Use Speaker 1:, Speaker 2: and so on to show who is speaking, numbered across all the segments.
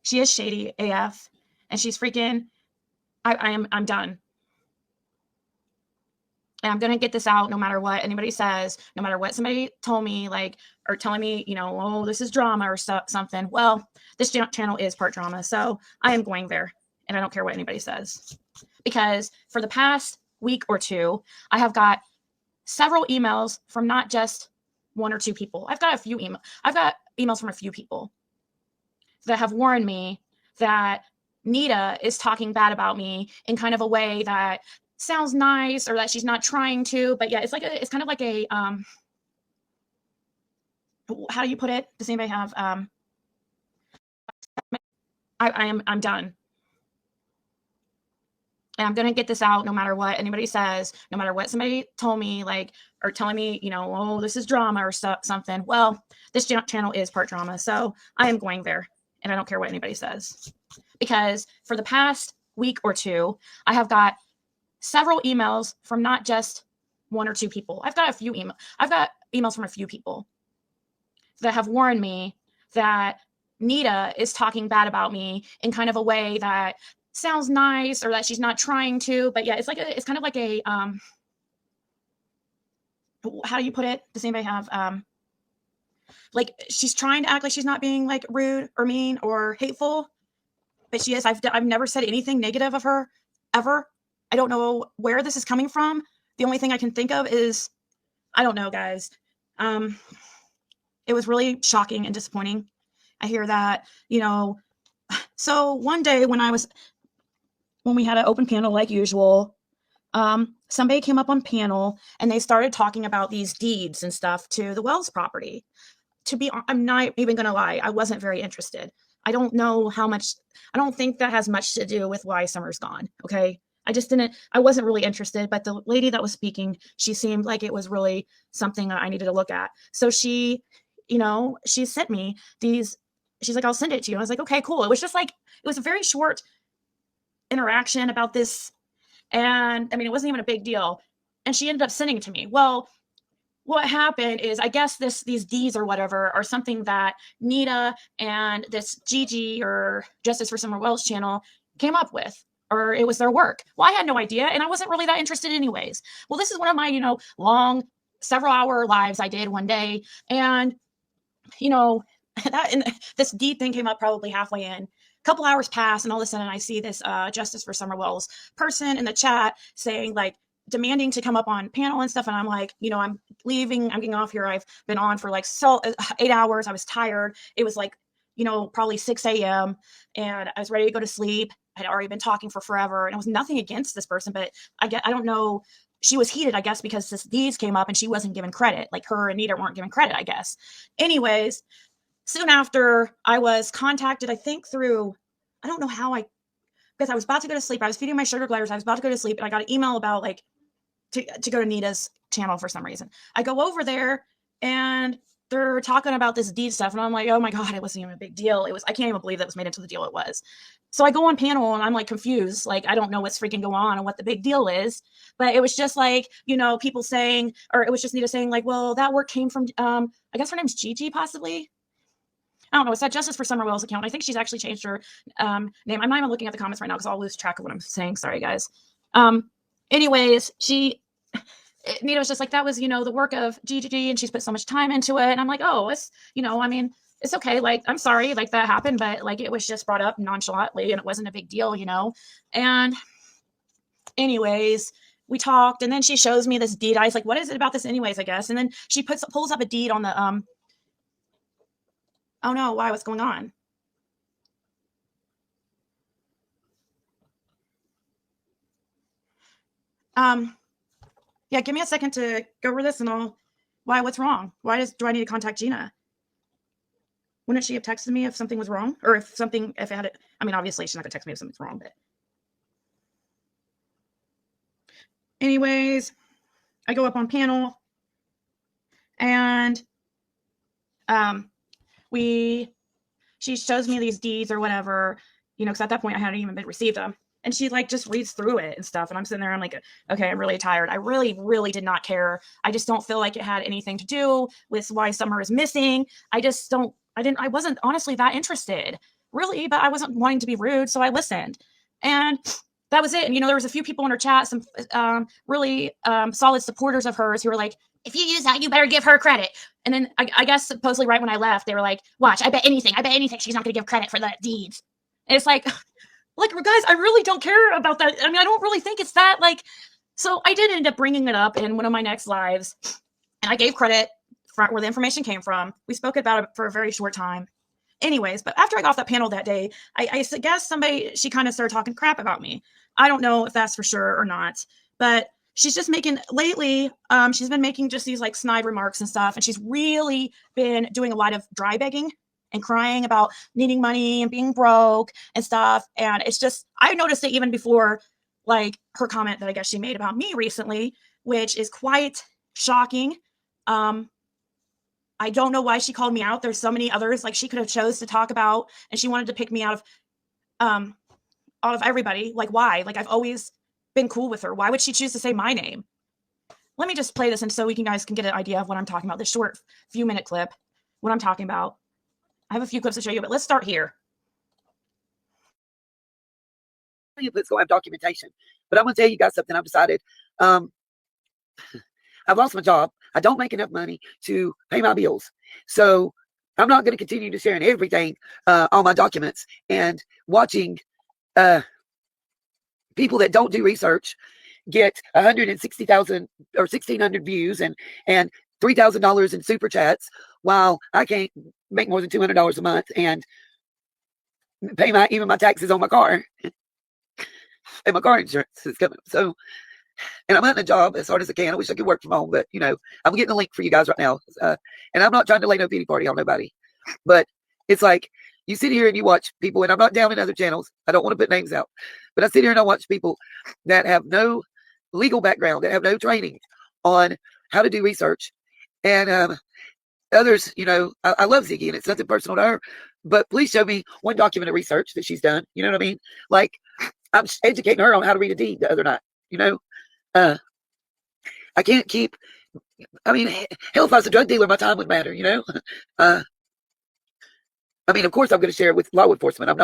Speaker 1: She is shady AF, and she's freaking. I'm done. And I'm gonna get this out no matter what anybody says, no matter what somebody told me, like, or telling me, oh, this is drama or something. Well, this channel is part drama, so I am going there, and I don't care what anybody says, because for the past week or two, I have got several emails from not just one or two people. I've got emails from a few people that have warned me that Nita is talking bad about me in kind of a way that sounds nice, or that she's not trying to, but yeah, it's kind of like a how do you put it? Does anybody have I'm done. And I'm gonna get this out no matter what anybody says, no matter what somebody told me, like, or telling me, oh, this is drama or something. Well, this channel is part drama, so I am going there, and I don't care what anybody says, because for the past week or two, I have got several emails from not just one or two people. I've got emails from a few people that have warned me that Nita is talking bad about me in kind of a way that sounds nice, or that she's not trying to, but yeah, it's kind of like a how do you put it? Does anybody have like, she's trying to act like she's not being like rude or mean or hateful, but she is. I've never said anything negative of her ever. I don't know where this is coming from. The only thing I can think of is, I don't know, guys. It was really shocking and disappointing. I hear that, so one day when we had an open panel like usual, somebody came up on panel and they started talking about these deeds and stuff to the Wells property. I'm not even going to lie, I wasn't very interested. I don't know how much, I don't think that has much to do with why Summer's gone, okay? I wasn't really interested, but the lady that was speaking, she seemed like it was really something that I needed to look at. So she sent me these, she's like, I'll send it to you. I was like, okay, cool. It was just like, it was a very short interaction about this. And I mean, it wasn't even a big deal. And she ended up sending it to me. Well, what happened is, I guess these D's or whatever are something that Nita and this Gigi, or Justice for Summer Wells channel, came up with, or it was their work. Well, I had no idea, and I wasn't really that interested anyways. Well, this is one of my, long several hour lives I did one day. And, this D thing came up probably halfway in. A couple hours pass, and all of a sudden I see this Justice for Summer Wells person in the chat saying, like, demanding to come up on panel and stuff. And I'm like, I'm leaving, I'm getting off here. I've been on for like 8 hours. I was tired. It was like, probably 6 a.m. and I was ready to go to sleep. I had already been talking for forever, and it was nothing against this person, but I don't know. She was heated, I guess, because these came up and she wasn't given credit. Like, her and Nita weren't given credit, I guess. Anyways, soon after, I was contacted, I think through, I don't know how, because I was about to go to sleep. I was feeding my sugar gliders. I was about to go to sleep, and I got an email about, like, to go to Nita's channel for some reason. I go over there, and they're talking about this deed stuff, and I'm like, oh my God, it wasn't even a big deal. I can't even believe that was made into the deal it was. So I go on panel, and I'm like confused. Like, I don't know what's freaking going on and what the big deal is. But it was just like, people saying, or it was just Nita saying, like, well, that work came from, I guess her name's Gigi, possibly. I don't know. It's that Justice for Summer Wells account. I think she's actually changed her name. I'm not even looking at the comments right now because I'll lose track of what I'm saying. Sorry, guys. Anyways, Nita was just like, that was, the work of Gigi, and she's put so much time into it. And I'm like, oh, it's, I mean, it's okay. Like, I'm sorry, like, that happened, but like, it was just brought up nonchalantly and it wasn't a big deal, And anyways, we talked, and then she shows me this deed. I was like, what is it about this anyways, I guess. And then she pulls up a deed on the, oh no, why, what's going on? Yeah, give me a second to go over this, and what's wrong? Do I need to contact Gina? Wouldn't she have texted me if something was wrong? Or if it had it, I mean, obviously she's not gonna text me if something's wrong, but anyways, I go up on panel, and she shows me these deeds or whatever, because at that point I hadn't even received them. And she like just reads through it and stuff. And I'm sitting there, I'm like, okay, I'm really tired. I really, really did not care. I just don't feel like it had anything to do with why Summer is missing. I wasn't honestly that interested. really, but I wasn't wanting to be rude, so I listened. And that was it. And, there was a few people in her chat, some really solid supporters of hers who were like, if you use that, you better give her credit. And then I guess supposedly right when I left, they were like, watch, I bet anything she's not going to give credit for the deeds. And it's like, guys, I really don't care about that. I mean, I don't really think it's that, so I did end up bringing it up in one of my next lives, and I gave credit for where the information came from. We spoke about it for a very short time. Anyways, but after I got off that panel that day, I guess she kind of started talking crap about me. I don't know if that's for sure or not, but she's just lately, she's been making just these snide remarks and stuff, and she's really been doing a lot of dry begging and crying about needing money and being broke and stuff. And it's just, I noticed it even before her comment that I guess she made about me recently, which is quite shocking. I don't know why she called me out. There's so many others she could have chose to talk about, and she wanted to pick me out of everybody. Why? I've always been cool with her. Why would she choose to say my name? Let me just play this, and so you guys can get an idea of what I'm talking about. This short few minute clip, what I'm talking about. I have a few clips to show you, but let's start here.
Speaker 2: Let's go have documentation. But I'm going to tell you guys something. I've decided. I've lost my job. I don't make enough money to pay my bills. So I'm not going to continue to sharing everything on my documents and watching people that don't do research get 160,000 or 1,600 views and $3,000 in super chats, while I can't make more than $200 a month and pay even my taxes on my car. And my car insurance is coming. So, and I'm hunting a job as hard as I can. I wish I could work from home, but I'm getting a link for you guys right now. And I'm not trying to lay no pity party on nobody, but it's you sit here and you watch people, and I'm not down in other channels. I don't want to put names out, but I sit here and I watch people that have no legal background, that have no training on how to do research. And others, I love Ziggy, and it's nothing personal to her, but please show me one document of research that she's done. You know what I mean? I'm educating her on how to read a deed the other night. I can't keep. I mean, hell, if I was a drug dealer, my time would matter. I mean, of course, I'm going to share it with law enforcement. I'm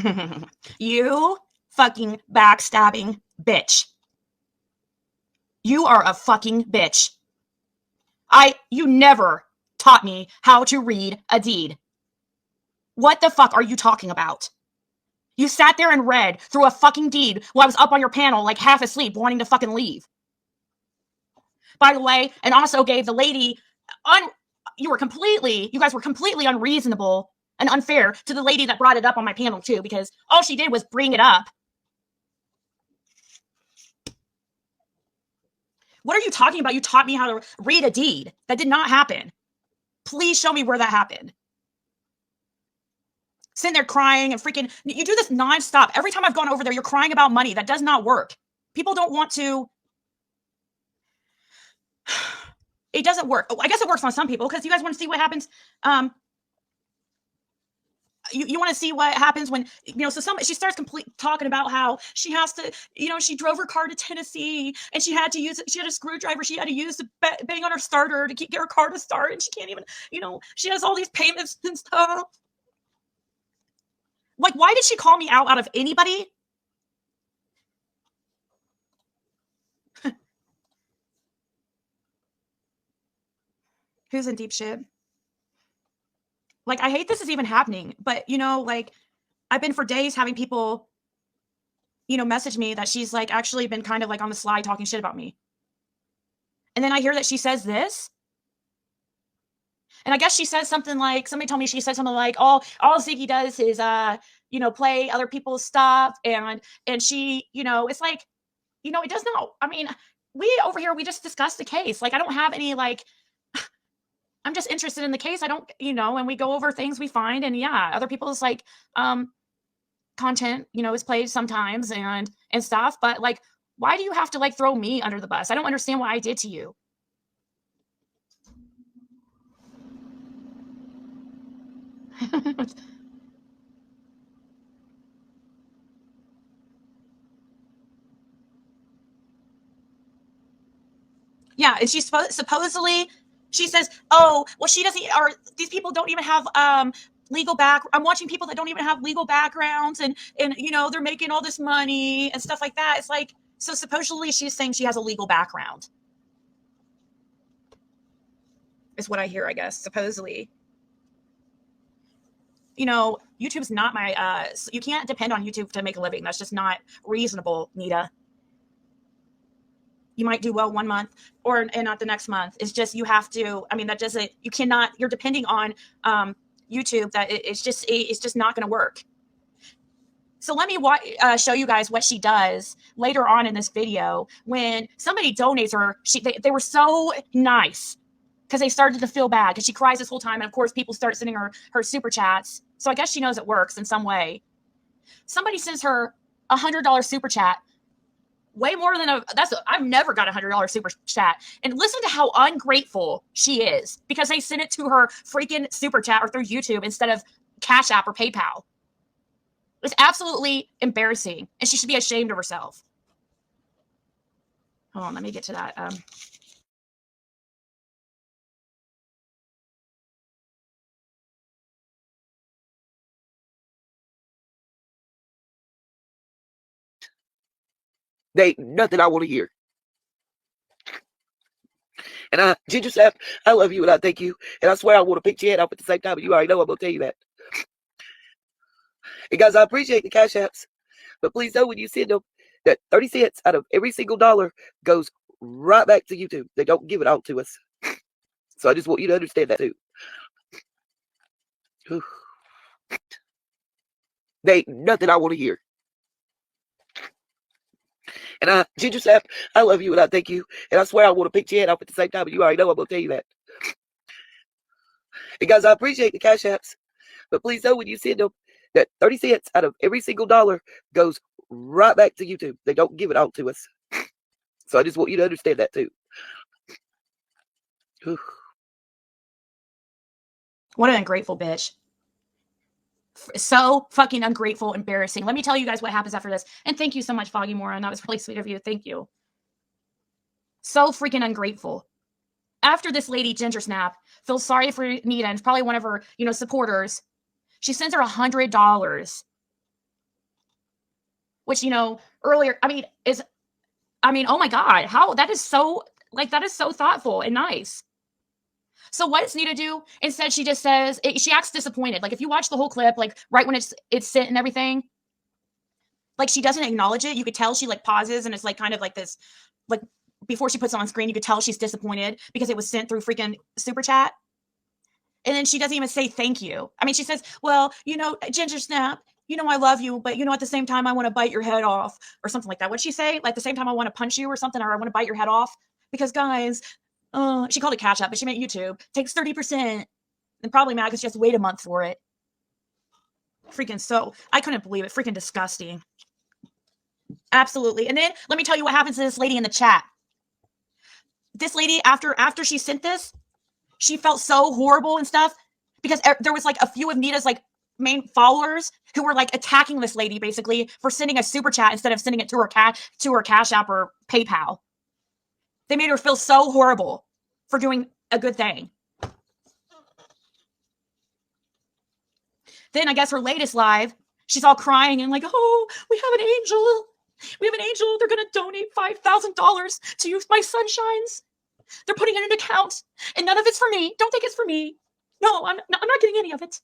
Speaker 1: not. You fucking backstabbing bitch. You are a fucking bitch. You never taught me how to read a deed. What the fuck are you talking about? You sat there and read through a fucking deed while I was up on your panel half asleep wanting to fucking leave. By the way, and also gave the lady, you guys were completely unreasonable and unfair to the lady that brought it up on my panel too, because all she did was bring it up. What are you talking about? You taught me how to read a deed. That did not happen. Please show me where that happened. Sitting there crying and freaking, you do this nonstop. Every time I've gone over there, you're crying about money. That does not work. People don't want to. It doesn't work. I guess it works on some people, because you guys want to see what happens. You want to see what happens when, so she starts talking about how she has to, she drove her car to Tennessee and she had a screwdriver she had to use to bang on her starter to get her car to start. And she can't even, she has all these payments and stuff. Why did she call me out of anybody? Who's in deep shit? I hate this is even happening, but I've been for days having people, message me that she's actually been kind of on the slide talking shit about me. And then I hear that she says this. And I guess she says something somebody told me she said something all Ziggy does is, play other people's stuff. And she, it's it does not, I mean, we over here, we just discussed the case. I don't have any, I'm just interested in the case. I don't, and we go over things we find, and yeah, other people's content, is played sometimes and stuff. But why do you have to throw me under the bus? I don't understand what I did to you. Yeah, and supposedly she says, oh, well, she doesn't, or these people don't even have legal back. I'm watching people that don't even have legal backgrounds, and you know, they're making all this money and stuff like that. It's like, so supposedly she's saying she has a legal background. Is what I hear, I guess, supposedly. You know, YouTube's not my, you can't depend on YouTube to make a living. That's just not reasonable, Nita. You might do well 1 month and not the next month. It's just, you have to, I mean, that doesn't, you cannot, you're depending on YouTube, that it's just not going to work. So let me show you guys what she does later on in this video. When somebody donates her, they were so nice, because they started to feel bad, because she cries this whole time. And of course, people start sending her super chats. So I guess she knows it works in some way. Somebody sends her $100 super chat. Way more than I've never got $100 super chat. And listen to how ungrateful she is, because they sent it to her freaking super chat or through YouTube instead of Cash App or PayPal. It's absolutely embarrassing, and she should be ashamed of herself. Hold on, let me get to that.
Speaker 2: They ain't nothing I want to hear. And Ginger Snap, I love you and I thank you. And I swear I want to pick your head off at the same time. But you already know I'm going to tell you that. And guys, I appreciate the Cash Apps. But please know when you send them that 30 cents out of every single dollar goes right back to YouTube. They don't give it out to us. So I just want you to understand that too. Whew. They ain't nothing I want to hear. And Ginger Snap, I love you and I thank you. And I swear I want to pick your head off at the same time. But you already know I'm going to tell you that. And guys, I appreciate the Cash Apps. But please know when you send them that 30 cents out of every single dollar goes right back to YouTube. They don't give it out to us. So I just want you to understand that too. Whew.
Speaker 1: What an ungrateful bitch. So fucking ungrateful, embarrassing. Let me tell you guys what happens after this. And thank you so much, Foggy Moron. That was really sweet of you. Thank you. So freaking ungrateful. After this lady, Ginger Snap, feels sorry for Nita, and probably one of her, you know, supporters, she sends her $100. Which, you know, earlier, I mean, oh my God, how, that is so, like, that is so thoughtful and nice. So what does Nita do? Instead, she just says, she acts disappointed. Like, if you watch the whole clip, like, right when it's sent and everything, like, she doesn't acknowledge it. You could tell she, like, pauses, and it's, like, kind of like this, like, before she puts it on screen, you could tell she's disappointed because it was sent through freaking super chat. And then she doesn't even say thank you. I mean, she says, well, you know, Ginger Snap, you know, I love you, but, you know, at the same time, I want to bite your head off, or something like that. What'd she say? Like, at the same time, I want to punch you or something, or I want to bite your head off. Because, guys, she called it Cash App, but she meant YouTube. Takes 30%. And probably mad because she has to wait a month for it. Freaking so. I couldn't believe it. Freaking disgusting. Absolutely. And then let me tell you what happens to this lady in the chat. This lady, after she sent this, she felt so horrible and stuff, because there was like a few of Nita's like main followers who were like attacking this lady basically for sending a super chat instead of sending it to her Cash App or PayPal. They made her feel so horrible for doing a good thing. Then I guess her latest live, she's all crying and like, oh, we have an angel. We have an angel. They're going to donate $5,000 to use my sunshines. They're putting it in an account, and none of it's for me. Don't think it's for me. No, I'm not getting any of it.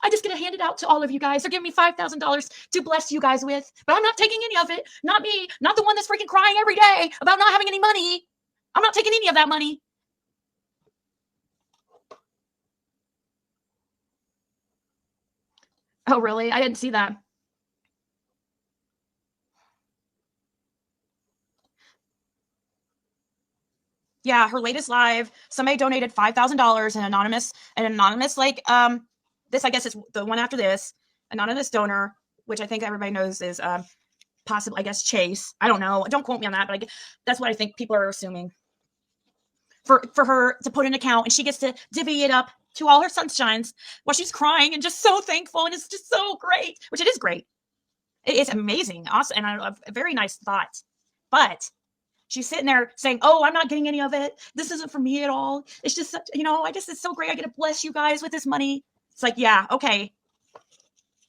Speaker 1: I just get to hand it out to all of you guys. They're giving me $5,000 to bless you guys with, but I'm not taking any of it. Not me. Not the one that's freaking crying every day about not having any money. I'm not taking any of that money. Oh, really? I didn't see that. Yeah, her latest live, somebody donated $5,000, an anonymous, like, this, I guess is the one after this, anonymous donor, which I think everybody knows is, possibly, I guess, Chase. I don't know. Don't quote me on that, but that's what I think people are assuming. For her to put an account, and she gets to divvy it up to all her sunshines while she's crying and just so thankful, and it's just so great, which it is great. It's amazing, awesome, and a very nice thought. But she's sitting there saying, oh, I'm not getting any of it. This isn't for me at all. It's just, you know, it's so great. I get to bless you guys with this money. It's like, yeah, okay.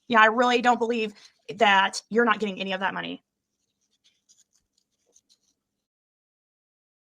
Speaker 1: Yeah, I really don't believe that you're not getting any of that money.